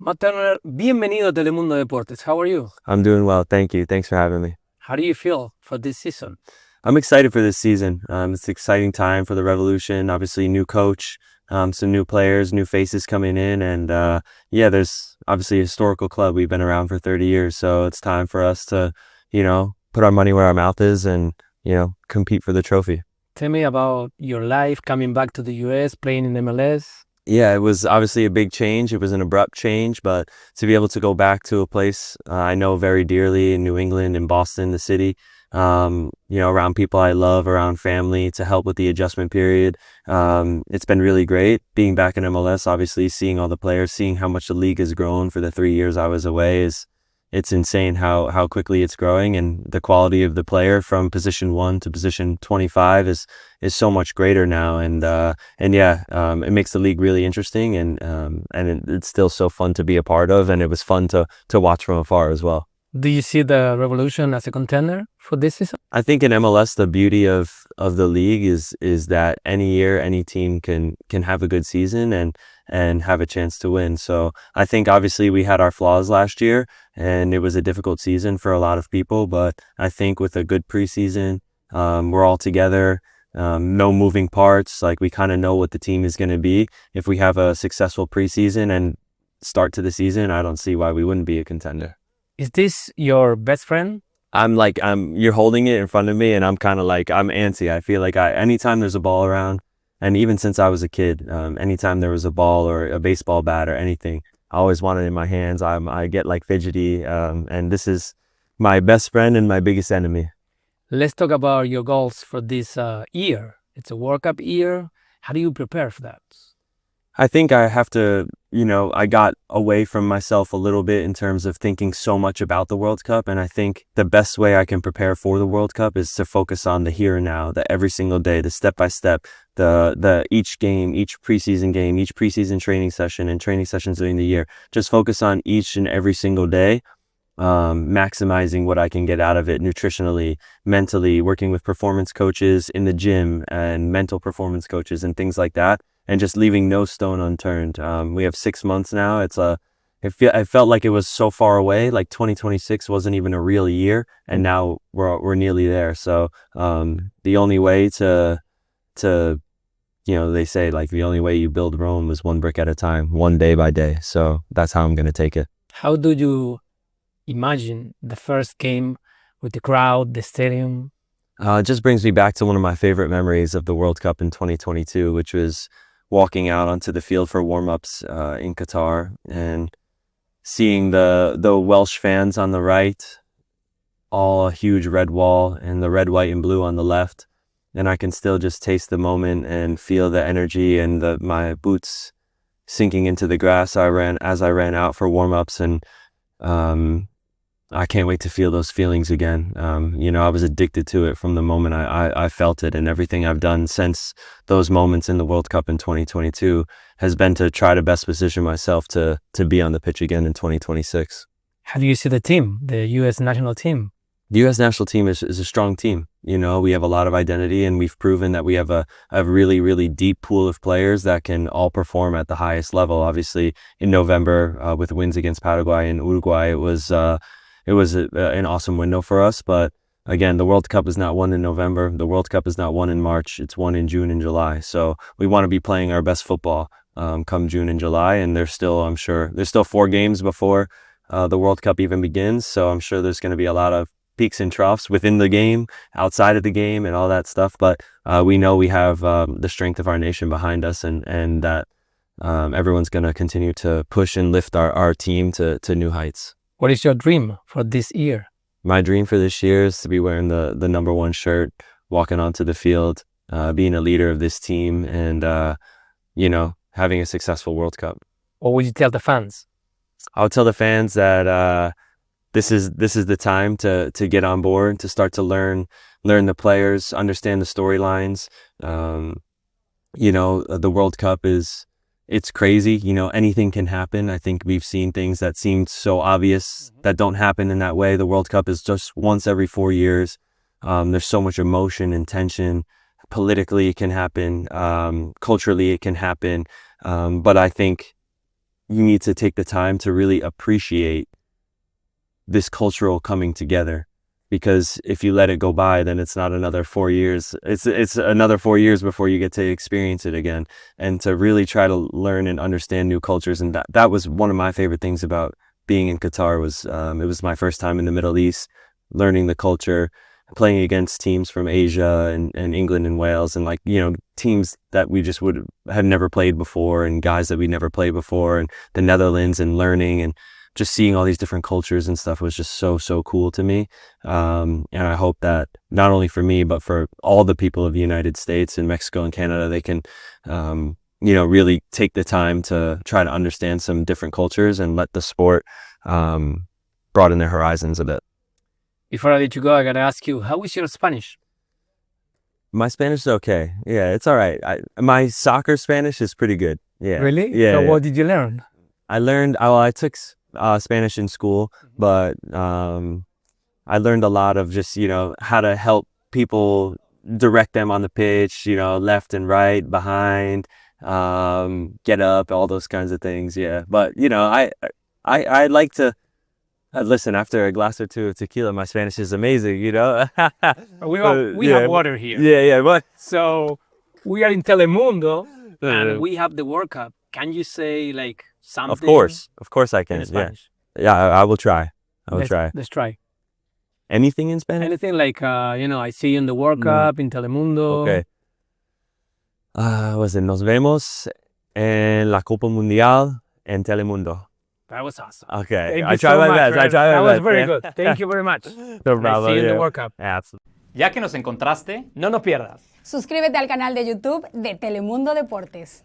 Matt Turner, bienvenido a Telemundo Deportes. How are you? I'm doing well, thank you. Thanks for having me. How do you feel for this season? I'm excited for this season. It's an exciting time for the Revolution. Obviously, new coach, some new players, new faces coming in, and there's obviously a historical club. We've been around for 30 years, so it's time for us to, put our money where our mouth is and, compete for the trophy. Tell me about your life coming back to the US, playing in MLS. Yeah, it was obviously a big change. It was an abrupt change, but to be able to go back to a place I know very dearly in New England, in Boston, the city, around people I love, around family, to help with the adjustment period. It's been really great being back in MLS, obviously seeing all the players, seeing how much the league has grown for the 3 years I was away it's insane how quickly it's growing, and the quality of the player from position 1 to position 25 is so much greater now, and it makes the league really interesting, and it's still so fun to be a part of, and it was fun to watch from afar as well. Do you see the Revolution as a contender for this season? I think in MLS, the beauty of the league is that any year, any team can have a good season and have a chance to win. So I think obviously we had our flaws last year, and it was a difficult season for a lot of people. But I think with a good preseason, we're all together, no moving parts. Like, we kind of know what the team is going to be. If we have a successful preseason and start to the season, I don't see why we wouldn't be a contender. Is this your best friend? You're holding it in front of me, and I'm kind of like, I'm antsy. I feel like anytime there's a ball around, and even since I was a kid, anytime there was a ball or a baseball bat or anything, I always want it in my hands. I get like fidgety, and this is my best friend and my biggest enemy. Let's talk about your goals for this year. It's a World Cup year. How do you prepare for that? I think I have to, I got away from myself a little bit in terms of thinking so much about the World Cup. And I think the best way I can prepare for the World Cup is to focus on the here and now, the every single day, the step by step, the each game, each preseason training session and training sessions during the year. Just focus on each and every single day, maximizing what I can get out of it nutritionally, mentally, working with performance coaches in the gym and mental performance coaches and things like that. And just leaving no stone unturned. We have 6 months now. I felt like it was so far away. Like 2026 wasn't even a real year, and now we're nearly there. So the only way to they say, like, the only way you build Rome is one brick at a time, one day by day. So that's how I'm gonna take it. How do you imagine the first game with the crowd, the stadium? It just brings me back to one of my favorite memories of the World Cup in 2022, which was walking out onto the field for warm-ups in Qatar and seeing the Welsh fans on the right, all a huge red wall, and the red, white, and blue on the left. And I can still just taste the moment and feel the energy and my boots sinking into the grass as I ran out for warm-ups, and I can't wait to feel those feelings again. I was addicted to it from the moment I felt it, and everything I've done since those moments in the World Cup in 2022 has been to try to best position myself to be on the pitch again in 2026. How do you see the team, the U.S. national team? The U.S. national team is a strong team. We have a lot of identity, and we've proven that we have a really, really deep pool of players that can all perform at the highest level. Obviously, in November, with wins against Paraguay and Uruguay, it was an awesome window for us. But again, the World Cup is not won in November. The World Cup is not won in March. It's won in June and July. So we want to be playing our best football come June and July. And there's still 4 games before the World Cup even begins. So I'm sure there's going to be a lot of peaks and troughs within the game, outside of the game, and all that stuff. But we know we have the strength of our nation behind us, and that everyone's going to continue to push and lift our team to new heights. What is your dream for this year? My dream for this year is to be wearing the number 1 shirt, walking onto the field, being a leader of this team, and having a successful World Cup. What would you tell the fans? I would tell the fans that this is the time to get on board, to start to learn the players, understand the storylines. The World Cup it's crazy. Anything can happen. I think we've seen things that seemed so obvious that don't happen in that way. The World Cup is just once every 4 years. There's so much emotion and tension. Politically, it can happen. Culturally, it can happen. But I think you need to take the time to really appreciate this cultural coming together. Because if you let it go by, then it's not another 4 years. It's another 4 years before you get to experience it again. And to really try to learn and understand new cultures. And that was one of my favorite things about being in Qatar was it was my first time in the Middle East, learning the culture, playing against teams from Asia and England and Wales, and like, you know, teams that we just would have never played before, and guys that we never played before, and the Netherlands, and learning and just seeing all these different cultures and stuff was just so cool to me. And I hope that not only for me, but for all the people of the United States and Mexico and Canada, they can, you know, really take the time to try to understand some different cultures and let the sport broaden their horizons a bit. Before I let you go, I gotta ask you, how is your Spanish? My Spanish is okay. Yeah, it's all right. My soccer Spanish is pretty good. Yeah. Really? Yeah. So what did you learn? I took Spanish in school, but I learned a lot of just, you know, how to help people, direct them on the pitch, you know, left and right, behind, get up, all those kinds of things. Yeah. But, you know, I like to listen, after a glass or two of tequila, my Spanish is amazing, you know. We have water here. Yeah. But So we are in Telemundo and we have the World Cup. Can you say like something? of course I can. In Spanish? Yeah, I will try. Let's try. Anything in Spanish? Anything like, you know, I see you in the World Cup, in Telemundo. Okay. Nos vemos en la Copa Mundial en Telemundo. That was awesome. Okay, Thank I you try so my much, best. man. I try my That best. was very good. Thank you very much. No And I problem. see you in the Yeah. World Cup. Absolutely. Ya que nos encontraste, No nos pierdas. Suscríbete al canal de YouTube de Telemundo Deportes.